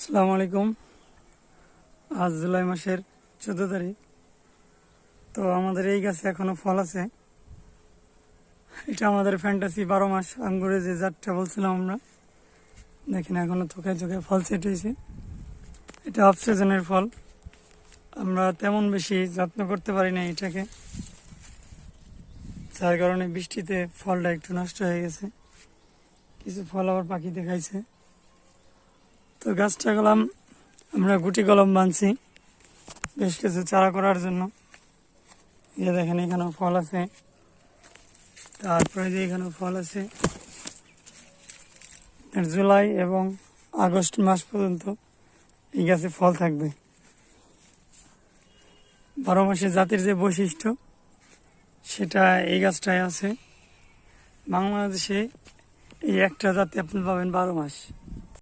আসসালামু আলাইকুম। আজ জুলাই মাসের 14 তারিখ। তো আমাদের এই গাছে এখনো ফল আছে। এটা আমাদের ফ্যান্টাসি 12 মাস আঙ্গুরে যে জাতটা বলছিলাম আমরা, দেখেন এখনো থোকায় থোকায় ফল সেট হয়েছে। এটা অফ সিজনের ফল, আমরা তেমন বেশি যত্ন করতে পারি না এটাকে, যার কারণে বৃষ্টিতে ফলটা একটু নষ্ট হয়ে গেছে। কিছু ফল আবার পাখিতে খাইছে। তো গাছটা গেলাম আমরা গুটি কলম বানছি বেশ কিছু চারা করার জন্য। এই দেখেন এখানেও ফল আছে, তারপরে যে এখানেও ফল আছে। জুলাই এবং আগস্ট মাস পর্যন্ত এই গাছে ফল থাকবে। 12 মাসের জাতের যে বৈশিষ্ট্য সেটা এই গাছটায় আছে। বাংলাদেশে এই একটা জাতি আপনি পাবেন 12 মাস।